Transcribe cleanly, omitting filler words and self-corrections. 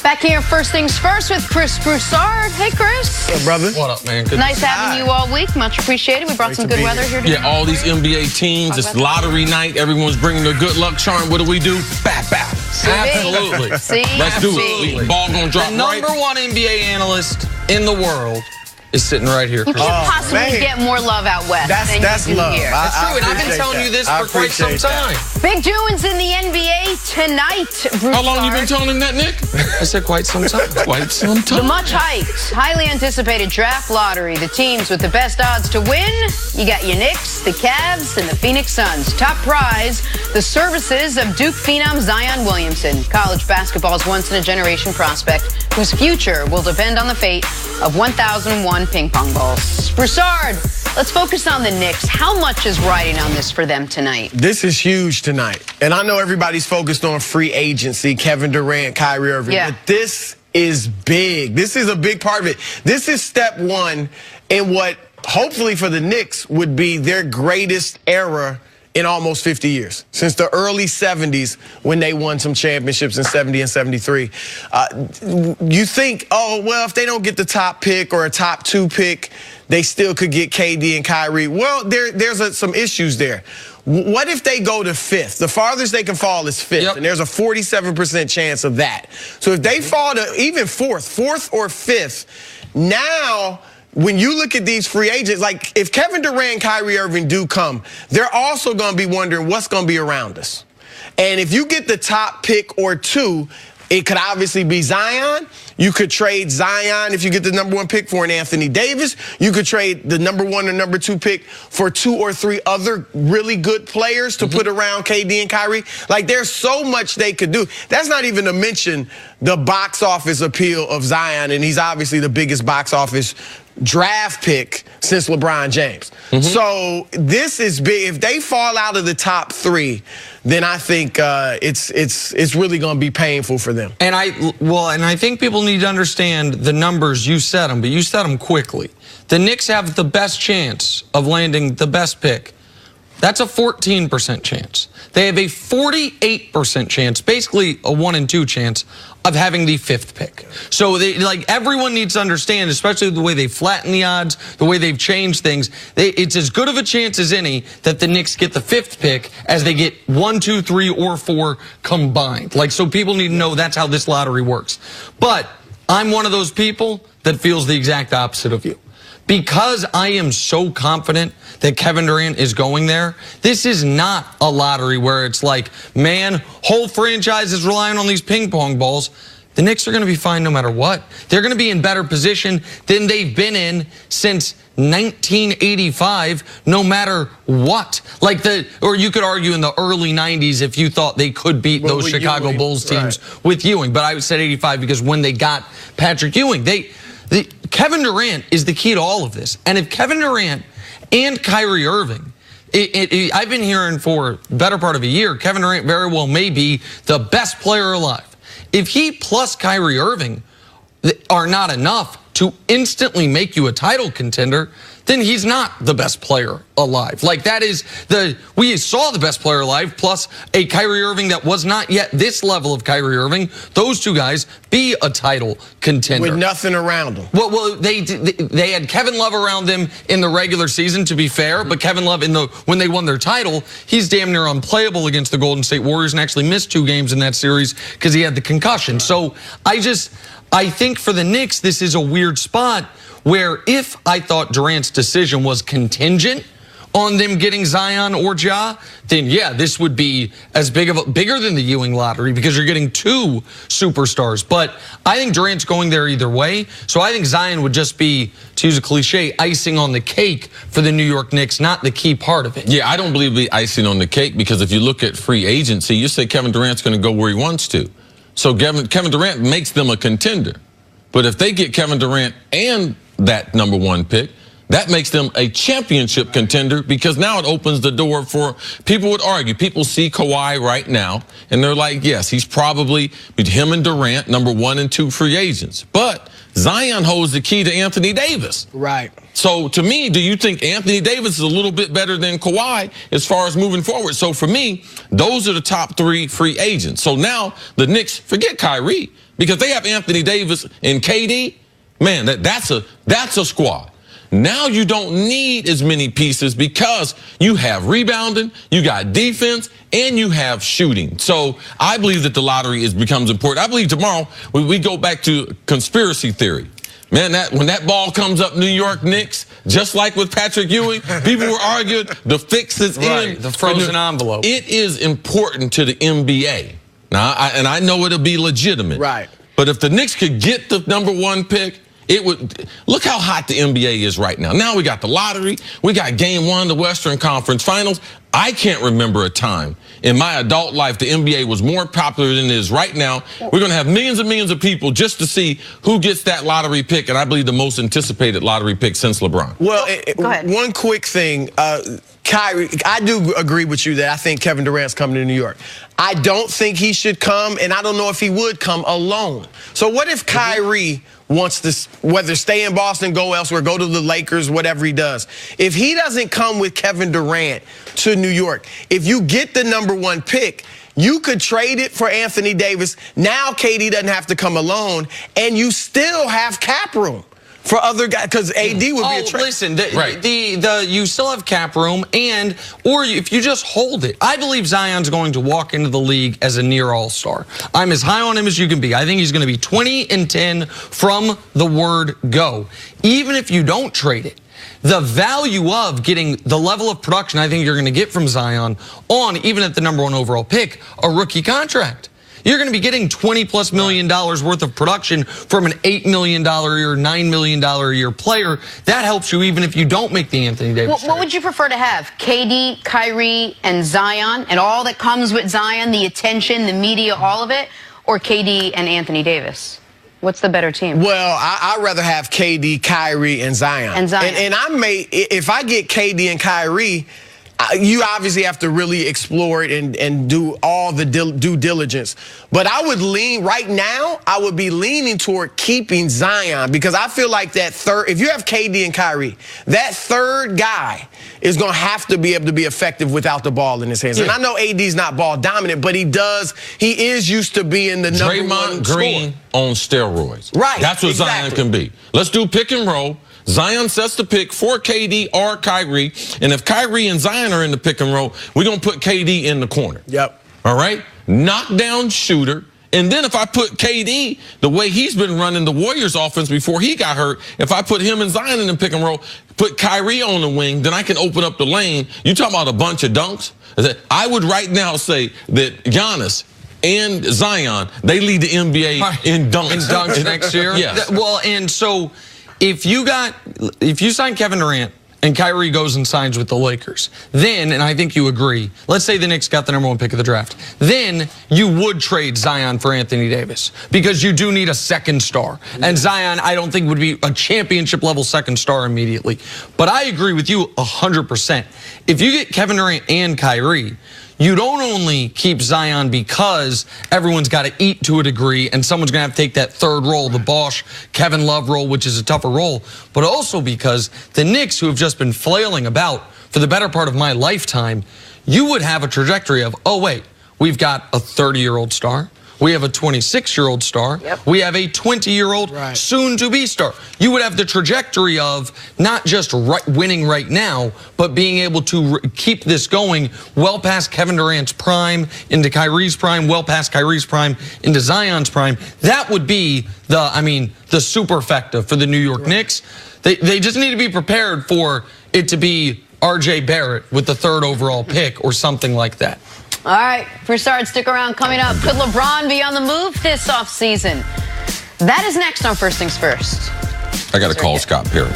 Back here, first things first with Chris Broussard. Hey, Chris. What up, brother? What up, man? Good nice having you all week. Much appreciated. We brought some good weather here today. Yeah, all these NBA teams. It's lottery night. Everyone's bringing their good luck charm. What do? Bap, bap. Absolutely. Let's do it. Ball gonna drop the number one NBA analyst in the world is sitting right here. You can't possibly get more love out west than you do love. here. That's true, and I've been telling you this for quite some time. Big doings in the NBA tonight, Broussard. How long you been telling him that, Nick? I said quite some time. Quite some time. The much-hyped, highly anticipated draft lottery. The teams with the best odds to win. You got your Knicks, the Cavs, and the Phoenix Suns. Top prize, the services of Duke phenom Zion Williamson, college basketball's once-in-a-generation prospect, whose future will depend on the fate of 1,001 ping pong balls. Broussard, let's focus on the Knicks. How much is riding on this for them tonight? This is huge tonight. And I know everybody's focused on free agency, Kevin Durant, Kyrie Irving. Yeah. But this is big. This is a big part of it. This is step one in what hopefully for the Knicks would be their greatest era in almost 50 years, since the early 70s when they won some championships in 70 and 73. You think, oh, well, if they don't get the top pick or a top 2 pick, they still could get KD and Kyrie. Well, there's some issues there. What if they go to 5th? The farthest they can fall is 5th, and there's a 47% chance of that. So if they fall to even 4th or 5th, now when you look at these free agents, like if Kevin Durant and Kyrie Irving do come, they're also going to be wondering what's going to be around us. And if you get the top pick or 2, it could obviously be Zion. You could trade Zion if you get the number 1 pick for an Anthony Davis. You could trade the number 1 or number 2 pick for 2 or 3 other really good players to put around KD and Kyrie. Like, there's so much they could do. That's not even to mention the box office appeal of Zion, and he's obviously the biggest box office draft pick since LeBron James. So this is big. If they fall out of the top 3, then I think it's really going to be painful for them. And I think people need to understand the numbers. You said them, but you said them quickly. The Knicks have the best chance of landing the best pick. That's a 14% chance. They have a 48% chance, basically a 1 in 2 chance, of having the 5th pick. So everyone needs to understand, especially the way they flatten the odds, the way they've changed things, it's as good of a chance as any that the Knicks get the 5th pick as they get 1, 2, 3, or 4 combined. So people need to know that's how this lottery works. But I'm one of those people that feels the exact opposite of you. Because I am so confident that Kevin Durant is going there, this is not a lottery where it's like, man, whole franchise is relying on these ping pong balls. The Knicks are going to be fine no matter what. They're going to be in better position than they've been in since 1985, no matter what. Or you could argue in the early 90s if you thought they could beat those Chicago Bulls teams with Ewing. But I said 85 because when they got Patrick Ewing, Kevin Durant is the key to all of this. And if Kevin Durant and Kyrie Irving, I've been hearing for the better part of a year, Kevin Durant very well may be the best player alive. If he plus Kyrie Irving are not enough to instantly make you a title contender, then he's not the best player alive. We saw the best player alive plus a Kyrie Irving that was not yet this level of Kyrie Irving. Those 2 guys be a title contender. With nothing around them. Well, they had Kevin Love around them in the regular season, to be fair, but Kevin Love, when they won their title, he's damn near unplayable against the Golden State Warriors and actually missed 2 games in that series because he had the concussion. So I think for the Knicks, this is a weird spot where if I thought Durant's decision was contingent on them getting Zion or Ja, then yeah, this would be as bigger than the Ewing lottery because you're getting 2 superstars. But I think Durant's going there either way. So I think Zion would just be, to use a cliche, icing on the cake for the New York Knicks, not the key part of it. Yeah, I don't believe it'll be icing on the cake because if you look at free agency, you say Kevin Durant's going to go where he wants to. So Kevin Durant makes them a contender. But if they get Kevin Durant and that number 1 pick, That makes them a championship contender because now it opens the door for, people would argue, people see Kawhi right now and they're like, yes, he's probably, him and Durant, number 1 and 2 free agents. But Zion holds the key to Anthony Davis. Right. So to me, do you think Anthony Davis is a little bit better than Kawhi as far as moving forward? So for me, those are the top 3 free agents. So now the Knicks, forget Kyrie, because they have Anthony Davis and KD. Man, that's a squad. Now you don't need as many pieces because you have rebounding, you got defense, and you have shooting. So I believe that the lottery becomes important. I believe tomorrow we go back to conspiracy theory. Man, when that ball comes up New York Knicks, just like with Patrick Ewing, people were arguing the fix is in. The frozen envelope. It is important to the NBA. Now, I know it'll be legitimate. Right. But if the Knicks could get the number 1 pick, it would. Look how hot the NBA is right now. Now we got the lottery. We got game 1 of the Western Conference Finals. I can't remember a time in my adult life the NBA was more popular than it is right now. We're going to have millions and millions of people just to see who gets that lottery pick, and I believe the most anticipated lottery pick since LeBron. Well, go ahead. One quick thing. Kyrie, I do agree with you that I think Kevin Durant's coming to New York. I don't think he should come, and I don't know if he would come alone. So what if Kyrie wants to, whether stay in Boston, go elsewhere, go to the Lakers, whatever he does. If he doesn't come with Kevin Durant to New York, if you get the number 1 pick, you could trade it for Anthony Davis. Now KD doesn't have to come alone, and you still have cap room for other guys, because AD would be a trade. Listen, you still have cap room, or if you just hold it. I believe Zion's going to walk into the league as a near all-star. I'm as high on him as you can be. I think he's going to be 20 and 10 from the word go. Even if you don't trade it, the value of getting the level of production I think you're going to get from Zion on, even at the number 1 overall pick, a rookie contract. You're going to be getting $20+ million worth of production from an $8 million a year, $9 million a year player. That helps you even if you don't make the Anthony Davis trade. What would you prefer to have? KD, Kyrie, and Zion, and all that comes with Zion, the attention, the media, all of it, or KD and Anthony Davis? What's the better team? Well, I'd rather have KD, Kyrie, and Zion. And if I get KD and Kyrie, you obviously have to really explore it and do all the due diligence. But I would lean, right now, I would be leaning toward keeping Zion, because I feel like that third, if you have KD and Kyrie, that third guy is going to have to be able to be effective without the ball in his hands. Yeah. And I know AD's not ball dominant, but he is used to being the number 1 Green on steroids. Right. That's what Zion can be. Let's do pick and roll. Zion sets the pick for KD or Kyrie. And if Kyrie and Zion are in the pick and roll, we're going to put KD in the corner. Yep. All right? Knockdown shooter. And then if I put KD, the way he's been running the Warriors offense before he got hurt, if I put him and Zion in the pick and roll, put Kyrie on the wing, then I can open up the lane. You talking about a bunch of dunks? I would right now say that Giannis and Zion, they lead the NBA in dunks. In dunks next year? Yes. Well, and so if you sign Kevin Durant and Kyrie goes and signs with the Lakers, then, and I think you agree, let's say the Knicks got the number 1 pick of the draft, then you would trade Zion for Anthony Davis, because you do need a second star. And Zion, I don't think would be a championship level second star immediately. But I agree with you 100%. If you get Kevin Durant and Kyrie, you don't only keep Zion because everyone's got to eat to a degree and someone's going to have to take that third role, the Bosh, Kevin Love role, which is a tougher role, but also because the Knicks, who have just been flailing about for the better part of my lifetime, you would have a trajectory of, oh, wait, we've got a 30-year-old star. We have a 26-year-old star. Yep. We have a 20-year-old soon-to-be star. You would have the trajectory of not just winning right now, but being able to keep this going well past Kevin Durant's prime, into Kyrie's prime, well past Kyrie's prime, into Zion's prime. That would be the superfecta for the New York Knicks. They just need to be prepared for it to be R.J. Barrett with the 3rd overall pick or something like that. All right, BROUSSARD, stick around. Coming up, could LeBron be on the move this offseason? That is next on First Things First. I got to call Scott Perry.